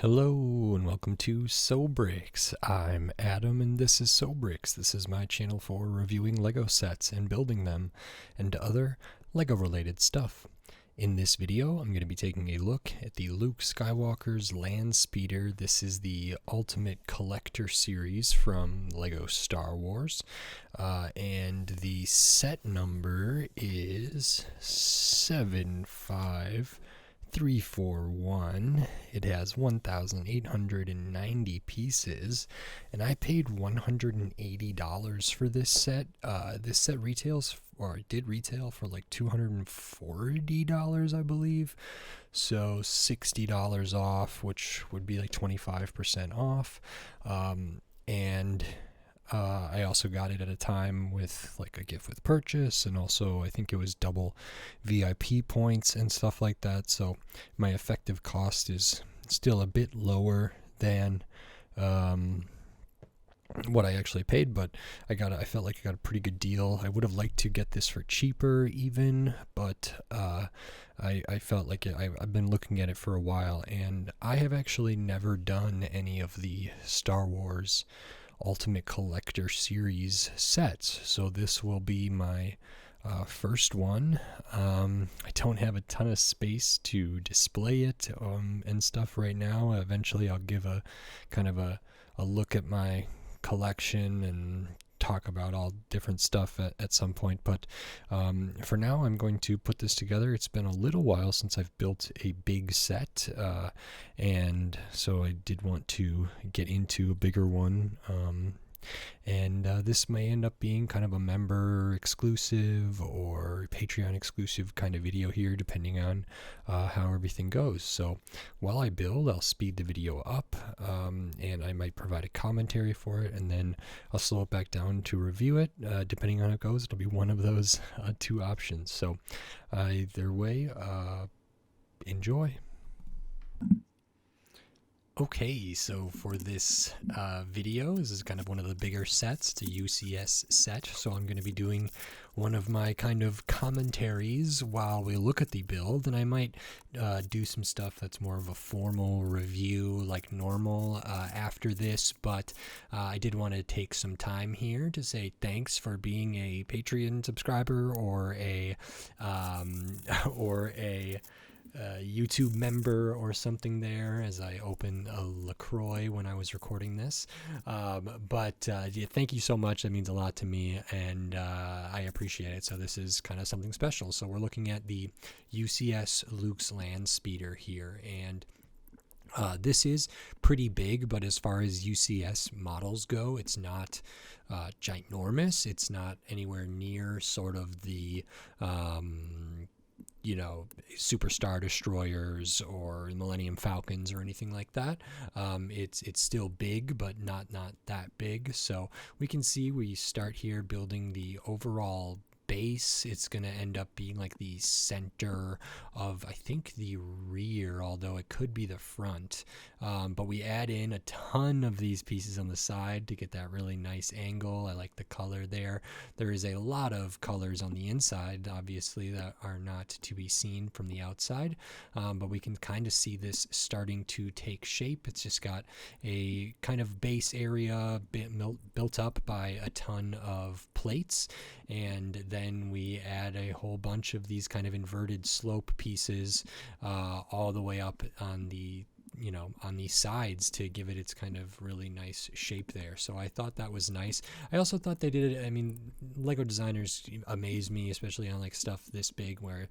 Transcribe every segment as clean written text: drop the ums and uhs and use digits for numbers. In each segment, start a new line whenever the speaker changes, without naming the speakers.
Hello and welcome to Bricks. I'm Adam and this is Bricks. This is my channel for reviewing Lego sets and building them and other Lego related stuff. In this video, I'm going to be taking a look at the Luke Skywalker's Landspeeder. This is the Ultimate Collector series from Lego Star Wars. And the set number is 75341. It has 1,890 pieces, and I paid $180 for this set. This set retails, or it did retail for like $240, I believe. So $60 off, which would be like 25% off. I also got it at a time with like a gift with purchase, and also I think it was double VIP points and stuff like that. So my effective cost is still a bit lower than what I actually paid, but I felt like I got a pretty good deal. I would have liked to get this for cheaper even, but I felt like I've been looking at it for a while, and I have actually never done any of the Star Wars Ultimate Collector series sets, so this will be my first one. I don't have a ton of space to display it and stuff right now. Eventually I'll give a kind of a look at my collection and talk about all different stuff at some point, but for now I'm going to put this together. It's been a little while since I've built a big set, and so I did want to get into a bigger one, and this may end up being kind of a member exclusive or Patreon exclusive kind of video here, depending on how everything goes. So while I build, I'll speed the video up, and I might provide a commentary for it, and then I'll slow it back down to review it. Depending on how it goes, it'll be one of those two options. So either way, enjoy. Okay, so for this video, this is kind of one of the bigger sets. It's a UCS set, so I'm going to be doing one of my kind of commentaries while we look at the build, and I might do some stuff that's more of a formal review like normal after this, but I did want to take some time here to say thanks for being a Patreon subscriber or a YouTube member or something there, as I opened a LaCroix when I was recording this. Yeah, thank you so much. That means a lot to me, and I appreciate it. So this is kind of something special. So we're looking at the UCS Luke's Landspeeder here, and this is pretty big, but as far as UCS models go, it's not ginormous. It's not anywhere near sort of the Super Star Destroyers or Millennium Falcons or anything like that. It's still big, but not that big. So we can see we start here building the overall base. It's going to end up being like the center of, I think, the rear, although it could be the front. But we add in a ton of these pieces on the side to get that really nice angle. I like the color there. There is a lot of colors on the inside, obviously, that are not to be seen from the outside, but we can kind of see this starting to take shape. It's just got a kind of base area built up by a ton of plates, and then we add a whole bunch of these kind of inverted slope pieces all the way up on the on these sides to give it its kind of really nice shape there. So I thought that was nice. I also thought they did it, I mean, Lego designers amaze me, especially on like stuff this big, where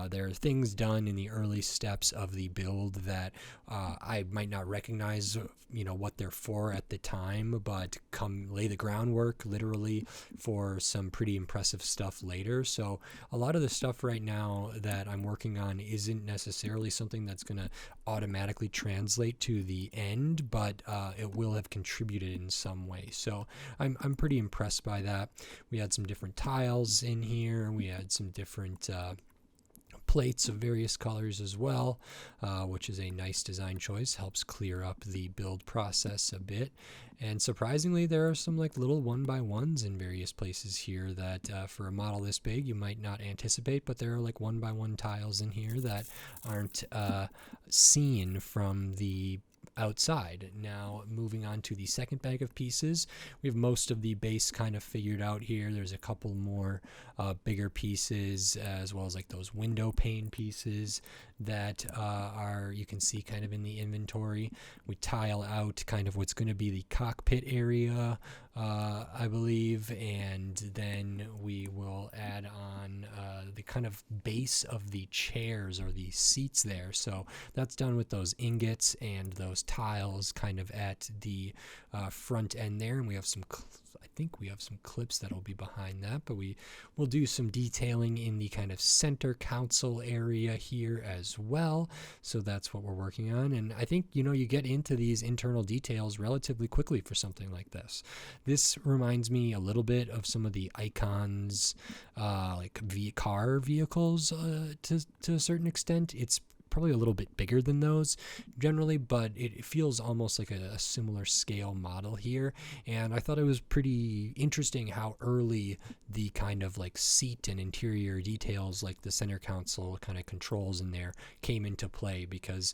there are things done in the early steps of the build that I might not recognize what they're for at the time, but come lay the groundwork literally for some pretty impressive stuff later. So a lot of the stuff right now that I'm working on isn't necessarily something that's going to automatically translate to the end, but it will have contributed in some way. So I'm pretty impressed by that. We had some different tiles in here. We had some different plates of various colors as well, which is a nice design choice. Helps clear up the build process a bit. And surprisingly, there are some like little 1x1s in various places here that for a model this big you might not anticipate, but there are like 1x1 tiles in here that aren't seen from the outside. Now moving on to the second bag of pieces, we have most of the base kind of figured out here. There's a couple more bigger pieces, as well as like those window pane pieces that you can see kind of in the inventory. We tile out kind of what's going to be the cockpit area, I believe, and then we will add on the kind of base of the chairs or the seats there. So that's done with those ingots and those tiles kind of at the front end there, and we have some I think we have some clips that'll be behind that, but we will do some detailing in the kind of center console area here as well. So that's what we're working on, and I think, you know, you get into these internal details relatively quickly for something like this. This reminds me a little bit of some of the icons, like car vehicles to a certain extent. It's probably a little bit bigger than those generally, but it feels almost like a similar scale model here. And I thought it was pretty interesting how early the kind of like seat and interior details, like the center console kind of controls in there, came into play, because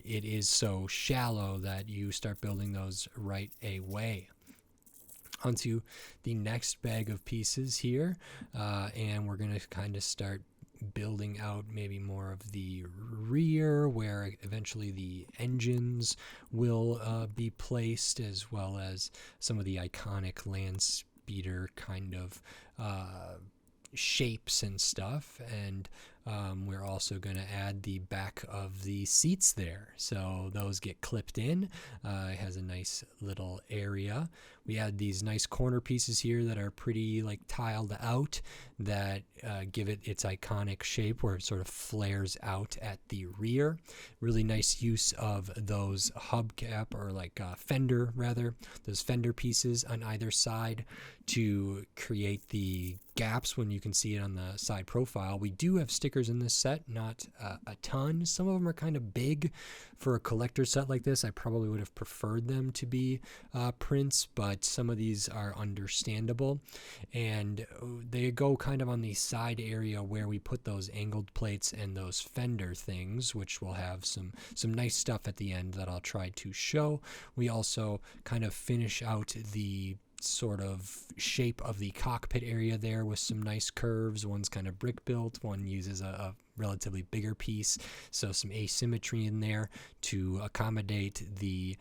it is so shallow that you start building those right away. Onto the next bag of pieces here, and we're going to kind of start building out maybe more of the rear, where eventually the engines will be placed, as well as some of the iconic Landspeeder kind of shapes and stuff. And we're also going to add the back of the seats there, so those get clipped in. It has a nice little area. We add these nice corner pieces here that are pretty like tiled out, that give it its iconic shape where it sort of flares out at the rear. Really nice use of those hubcap, or like fender rather, those fender pieces on either side to create the gaps when you can see it on the side profile. We do have stickers in this set, not a ton. Some of them are kind of big for a collector set like this. I probably would have preferred them to be prints, but some of these are understandable, and they go kind of on the side area where we put those angled plates and those fender things, which will have some nice stuff at the end that I'll try to show. We also kind of finish out the sort of shape of the cockpit area there with some nice curves. One's kind of brick built, one uses a relatively bigger piece, so some asymmetry in there to accommodate the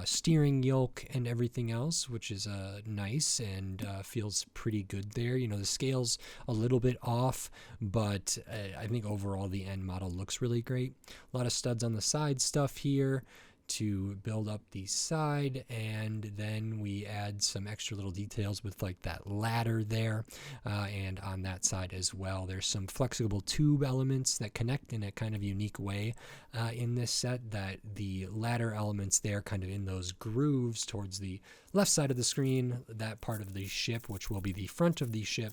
steering yoke and everything else, which is nice and feels pretty good there. You know, the scale's a little bit off, but I think overall the end model looks really great. A lot of studs on the side stuff here to build up the side, and then we add some extra little details with like that ladder there, and on that side as well there's some flexible tube elements that connect in a kind of unique way in this set, that the ladder elements there kind of in those grooves towards the left side of the screen, that part of the ship, which will be the front of the ship,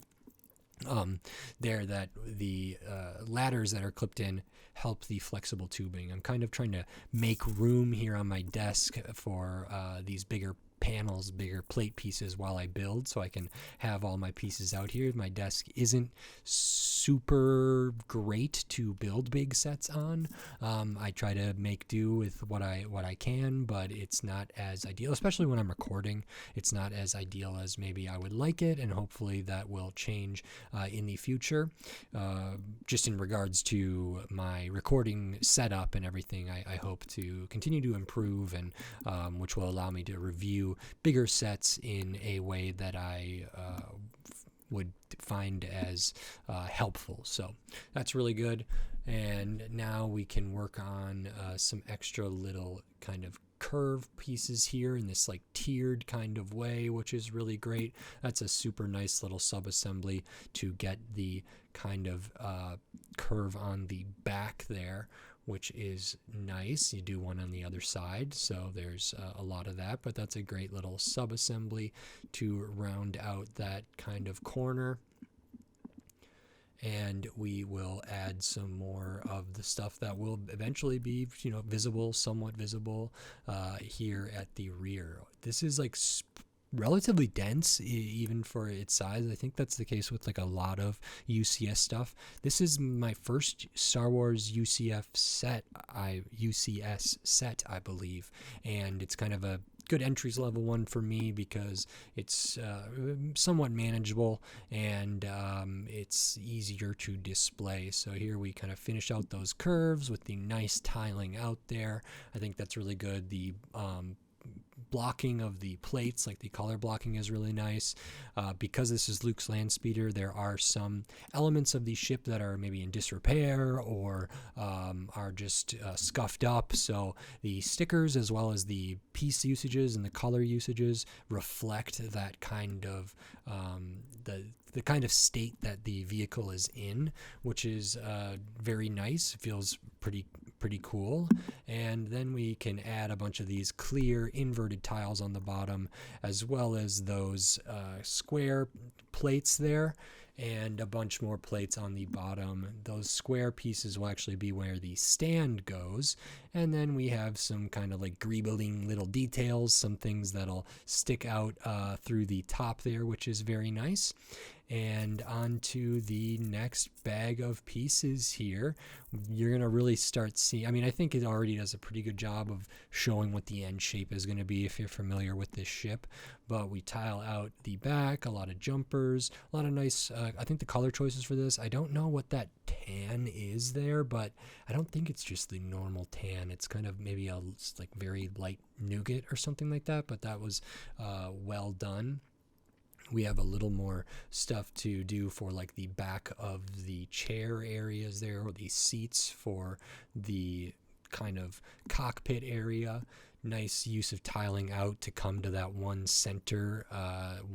there, that the ladders that are clipped in help the flexible tubing. I'm kind of trying to make room here on my desk for these bigger panels, bigger plate pieces while I build, so I can have all my pieces out here. My desk isn't super great to build big sets on. I try to make do with what I can, but it's not as ideal, especially when I'm recording. It's not as ideal as maybe I would like it, and hopefully that will change in the future. Just in regards to my recording setup and everything, I hope to continue to improve, and which will allow me to review bigger sets in a way that I would find as helpful. So that's really good. And now we can work on some extra little kind of curve pieces here in this like tiered kind of way, which is really great. That's a super nice little sub-assembly to get the kind of curve on the back there, which is nice. You do one on the other side, so there's a lot of that, but that's a great little sub-assembly to round out that kind of corner. And we will add some more of the stuff that will eventually be, visible, somewhat visible, here at the rear. This is like relatively dense even for its size. I think that's the case with like a lot of UCS stuff. This is my first Star Wars UCS set, I believe, and it's kind of a good entries level one for me because it's somewhat manageable and it's easier to display. So here we kind of finish out those curves with the nice tiling out there. I think that's really good. The blocking of the plates, like the color blocking, is really nice. Because this is Luke's Landspeeder, there are some elements of the ship that are maybe in disrepair or are just scuffed up. So the stickers as well as the piece usages and the color usages reflect that kind of the kind of state that the vehicle is in, which is very nice. It feels pretty cool. And then we can add a bunch of these clear inverted tiles on the bottom, as well as those square plates there, and a bunch more plates on the bottom. Those square pieces will actually be where the stand goes. And then we have some kind of like greebling little details, some things that'll stick out through the top there, which is very nice. And onto the next bag of pieces here. You're going to really start seeing, I mean, I think it already does a pretty good job of showing what the end shape is going to be if you're familiar with this ship. But we tile out the back, a lot of jumpers, a lot of nice, I think the color choices for this, I don't know what that tan is there, but I don't think it's just the normal tan. It's kind of maybe a like very light nougat or something like that, but that was well done. We have a little more stuff to do for like the back of the chair areas there, or the seats for the kind of cockpit area. Nice use of tiling out to come to that one center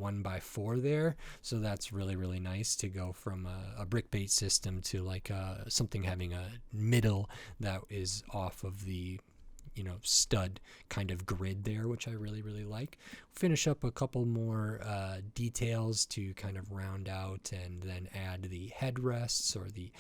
1x4 there. So that's really nice to go from a brick bait system to like something having a middle that is off of the stud kind of grid there, which I really like. Finish up a couple more details to kind of round out, and then add the headrests or the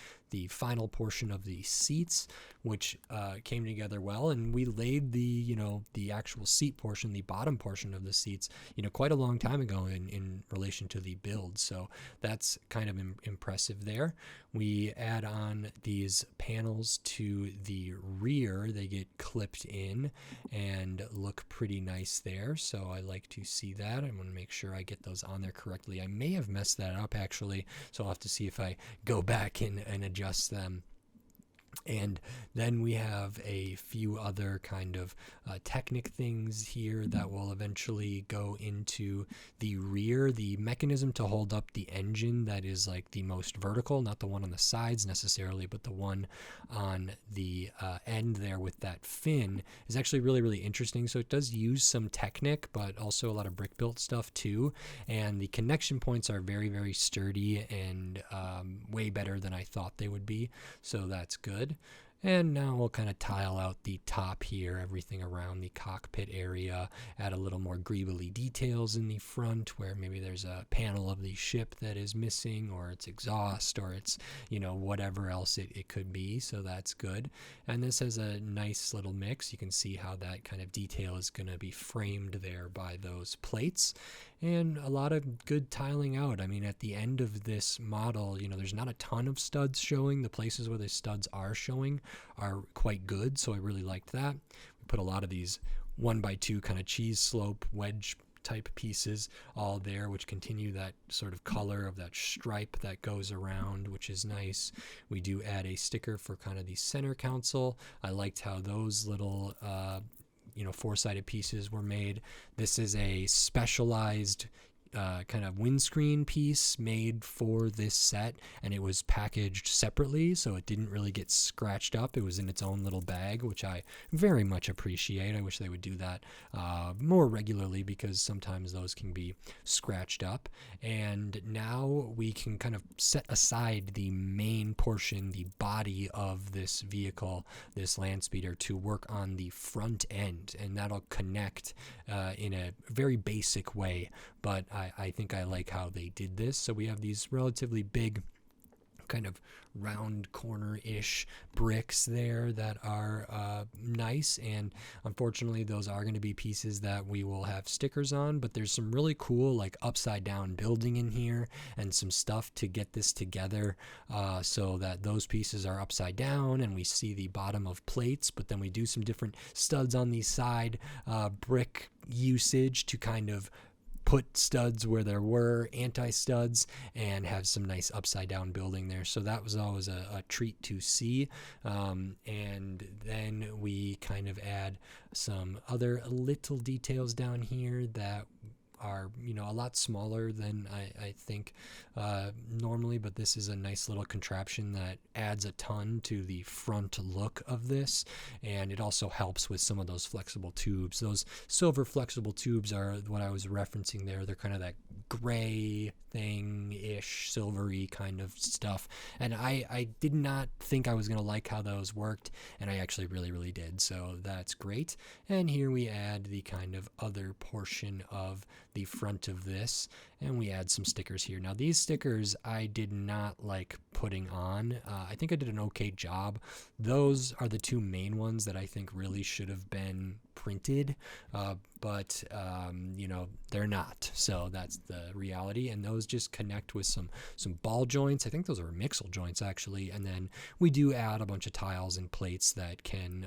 final portion of the seats, which came together well. And we laid the actual seat portion, the bottom portion of the seats, quite a long time ago in relation to the build. So that's kind of impressive there. We add on these panels to the rear. They get clipped in and look pretty nice there. So I like to see that. I want to make sure I get those on there correctly. I may have messed that up actually, so I'll have to see if I go back and adjust them. And then we have a few other kind of Technic things here that will eventually go into the rear. The mechanism to hold up the engine that is like the most vertical, not the one on the sides necessarily, but the one on the end there with that fin, is actually really interesting. So it does use some Technic, but also a lot of brick built stuff too. And the connection points are very sturdy and way better than I thought they would be. So that's good. And now we'll kind of tile out the top here, everything around the cockpit area, add a little more greebly details in the front where maybe there's a panel of the ship that is missing, or its exhaust, or it's, whatever else it could be. So that's good. And this has a nice little mix. You can see how that kind of detail is going to be framed there by those plates. And a lot of good tiling out. I mean, at the end of this model, there's not a ton of studs showing. The places where the studs are showing are quite good, so I really liked that. We put a lot of these 1x2 kind of cheese slope wedge type pieces all there, which continue that sort of color of that stripe that goes around, which is nice. We do add a sticker for kind of the center console. I liked how those little four-sided pieces were made. This is a specialized kind of windscreen piece made for this set, and it was packaged separately, so it didn't really get scratched up. It was in its own little bag, which I very much appreciate. I wish they would do that more regularly, because sometimes those can be scratched up. And now we can kind of set aside the main portion, the body of this vehicle, this Landspeeder, to work on the front end, and that'll connect in a very basic way, but I think I like how they did this. So we have these relatively big kind of round corner-ish bricks there that are nice, and unfortunately those are going to be pieces that we will have stickers on, but there's some really cool like upside down building in here and some stuff to get this together so that those pieces are upside down and we see the bottom of plates, but then we do some different studs on the side brick usage to kind of put studs where there were anti-studs and have some nice upside down building there. So that was always a treat to see. And then we kind of add some other little details down here that are, you know, a lot smaller than I think normally, but this is a nice little contraption that adds a ton to the front look of this, and it also helps with some of those flexible tubes. Those silver flexible tubes are what I was referencing there. They're kind of that gray thing-ish, silvery kind of stuff, and I did not think I was going to like how those worked, and I actually really did, so that's great. And here we add the kind of other portion of the front of this, and we add some stickers here. Now these stickers I did not like putting on. I think I did an okay job. Those are the two main ones that I think really should have been printed, but you know, they're not, so that's the reality. And those just connect with some ball joints. I think those are mixel joints actually, and then we do add a bunch of tiles and plates that can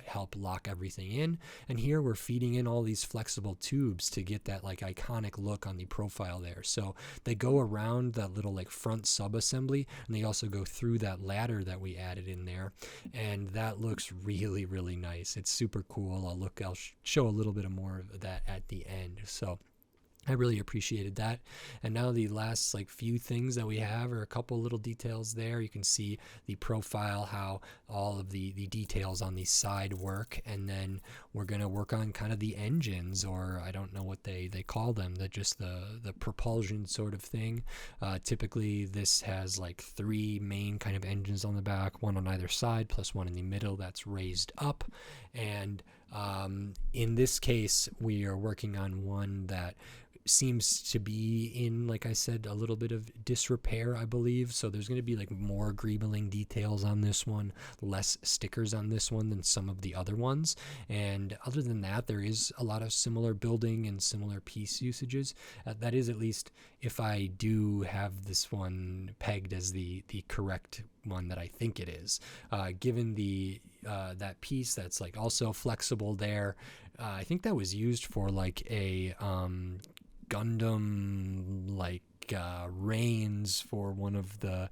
help lock everything in. And here we're feeding in all these flexible tubes to get that like iconic look on the profile there. So they go around that little like front sub assembly, and they also go through that ladder that we added in there, and that looks really nice. It's super cool. I'll show a little bit more of that at the end. So I really appreciated that. And now the last like few things that we have are a couple little details there. You can see the profile, how all of the details on the side work, and then we're going to work on kind of the engines, or I don't know what they call them, just the propulsion sort of thing. Typically this has like 3 main kind of engines on the back, one on either side plus one in the middle that's raised up. And in this case we are working on one that seems to be in, like I said, a little bit of disrepair, I believe. So there's going to be like more greebling details on this one, less stickers on this one than some of the other ones. And other than that, there is a lot of similar building and similar piece usages. That is, at least if I do have this one pegged as the correct one that I think it is, given the that piece that's like also flexible there. I think that was used for like a Gundam like reins for one of the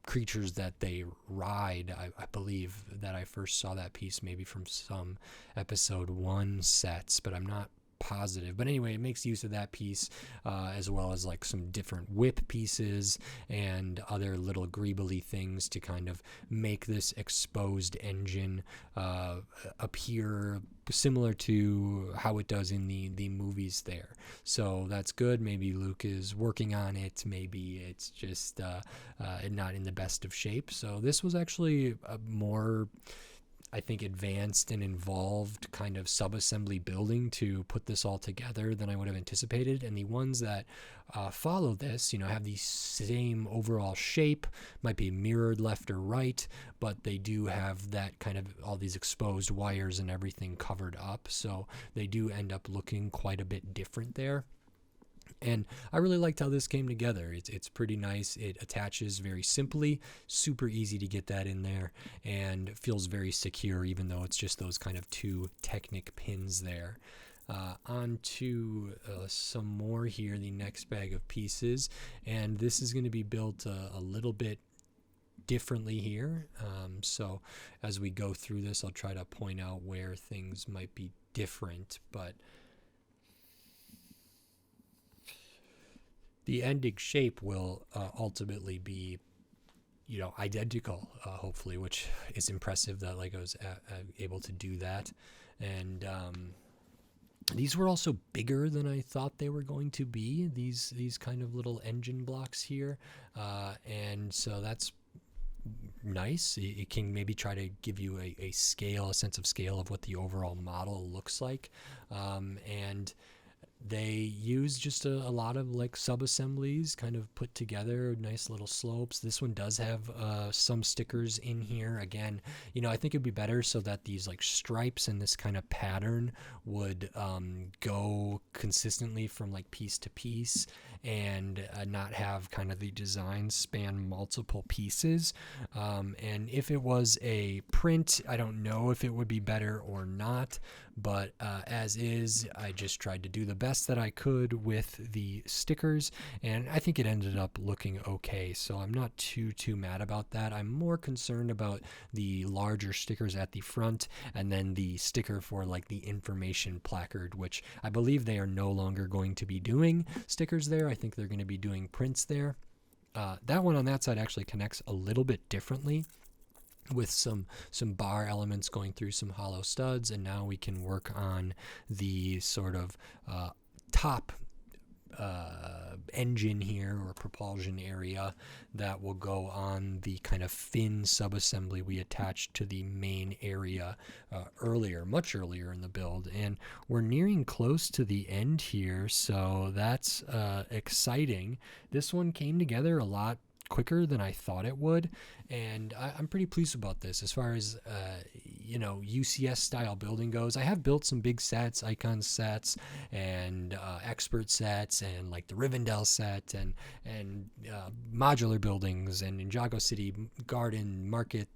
creatures that they ride. I believe that I first saw that piece maybe from some episode 1 sets, but I'm not positive. But anyway, it makes use of that piece as well as like some different whip pieces and other little greebly things to kind of make this exposed engine appear similar to how it does in the movies there. So that's good. Maybe Luke is working on it. Maybe it's just not in the best of shape. So this was actually a more, I think, advanced and involved kind of sub-assembly building to put this all together than I would have anticipated. And the ones that follow this, you know, have the same overall shape, might be mirrored left or right, but they do have that kind of all these exposed wires and everything covered up. So they do end up looking quite a bit different there. And I really liked how this came together. It's pretty nice. It attaches very simply, super easy to get that in there, and feels very secure, even though it's just those kind of 2 Technic pins there. On to some more here, the next bag of pieces, and this is going to be built a little bit differently here. So as we go through this, I'll try to point out where things might be different, but the ending shape will ultimately be, you know, identical, hopefully, which is impressive that Lego's able to do that. And these were also bigger than I thought they were going to be, these kind of little engine blocks here. And so that's nice. It can maybe try to give you a scale, a sense of scale of what the overall model looks like. And They use just a lot of like sub assemblies kind of put together, nice little slopes. This one does have some stickers in here. Again, I think it'd be better so that these like stripes and this kind of pattern would go consistently from like piece to piece, and not have kind of the design span multiple pieces. And if it was a print, I don't know if it would be better or not, but as is, I just tried to do the best that I could with the stickers, and I think it ended up looking okay, so I'm not too mad about that. I'm more concerned about the larger stickers at the front, and then the sticker for like the information placard, which I believe they are no longer going to be doing stickers there. I think they're going to be doing prints there. That one on that side actually connects a little bit differently, with some bar elements going through some hollow studs, and now we can work on the sort of top engine here, or propulsion area, that will go on the kind of fin subassembly we attached to the main area much earlier in the build. And we're nearing close to the end here, so that's exciting. This one came together a lot quicker than I thought it would, and I'm pretty pleased about this. As far as UCS style building goes, I have built some big sets, icon sets, and expert sets, and like the Rivendell set, and modular buildings, and Ninjago City Garden Market,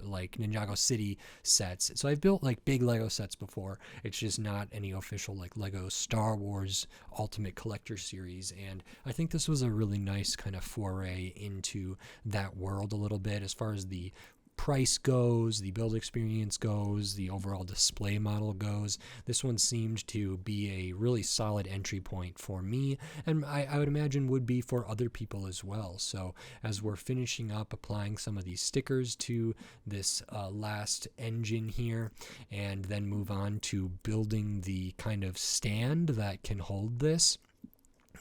like Ninjago City sets. So I've built like big Lego sets before. It's just not any official like Lego Star Wars Ultimate Collector Series, and I think this was a really nice kind of foray into that world a little bit. As far as the price goes, the build experience goes, the overall display model goes, this one seemed to be a really solid entry point for me, and I would imagine would be for other people as well. So as we're finishing up applying some of these stickers to this last engine here, and then move on to building the kind of stand that can hold this,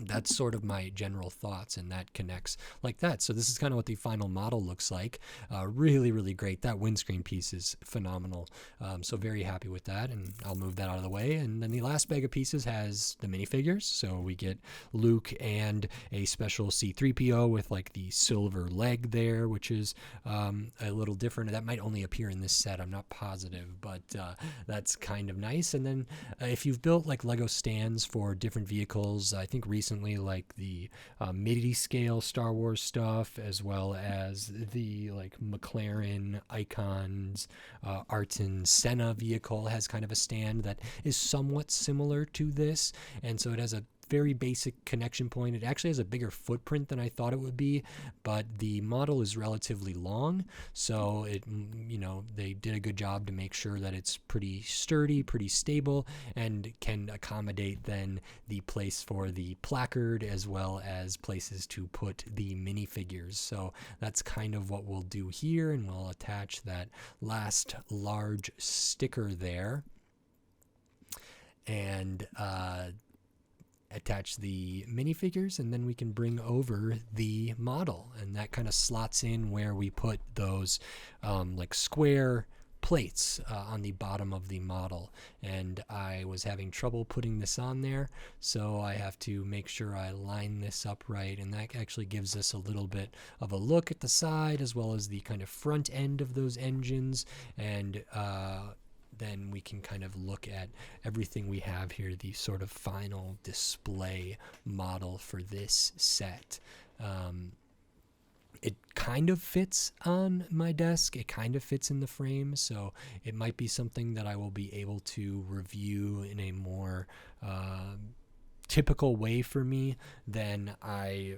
that's sort of my general thoughts, and that connects like that. So this is kind of what the final model looks like. Really great. That windscreen piece is phenomenal. So very happy with that, and I'll move that out of the way. And then the last bag of pieces has the minifigures. So we get Luke and a special C-3PO with like the silver leg there, which is a little different. That might only appear in this set, I'm not positive, but that's kind of nice. And then if you've built like Lego stands for different vehicles, I think recently, like the MIDI scale Star Wars stuff, as well as the like McLaren Icons Arton Senna vehicle has kind of a stand that is somewhat similar to this, and so it has a very basic connection point. It actually has a bigger footprint than I thought it would be, but the model is relatively long, so it, they did a good job to make sure that it's pretty sturdy, pretty stable, and can accommodate then the place for the placard, as well as places to put the minifigures. So that's kind of what we'll do here, and we'll attach that last large sticker there, and attach the minifigures, and then we can bring over the model, and that kind of slots in where we put those like square plates on the bottom of the model. And I was having trouble putting this on there, so I have to make sure I line this up right, and that actually gives us a little bit of a look at the side, as well as the kind of front end of those engines, and then we can kind of look at everything we have here, the sort of final display model for this set. It kind of fits on my desk, it kind of fits in the frame, so it might be something that I will be able to review in a more typical way for me than I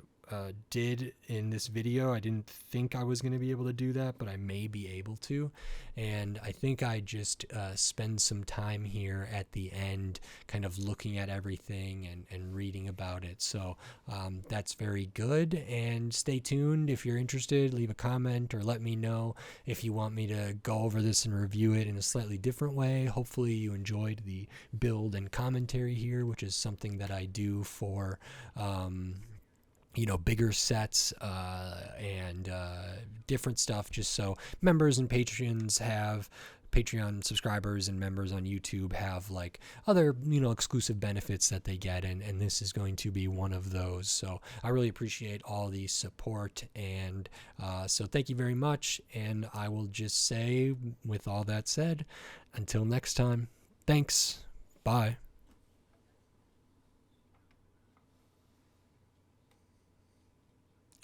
did in this video. I didn't think I was going to be able to do that, but I may be able to. And I think I just spend some time here at the end kind of looking at everything and reading about it. So that's very good, and stay tuned. If you're interested, leave a comment or let me know if you want me to go over this and review it in a slightly different way. Hopefully you enjoyed the build and commentary here, which is something that I do for bigger sets and different stuff, just so members and patrons have Patreon subscribers and members on YouTube have like other, exclusive benefits that they get, and this is going to be one of those. So I really appreciate all the support, and so thank you very much. And I will just say, with all that said, until next time, thanks. Bye.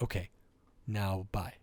Okay, now bye.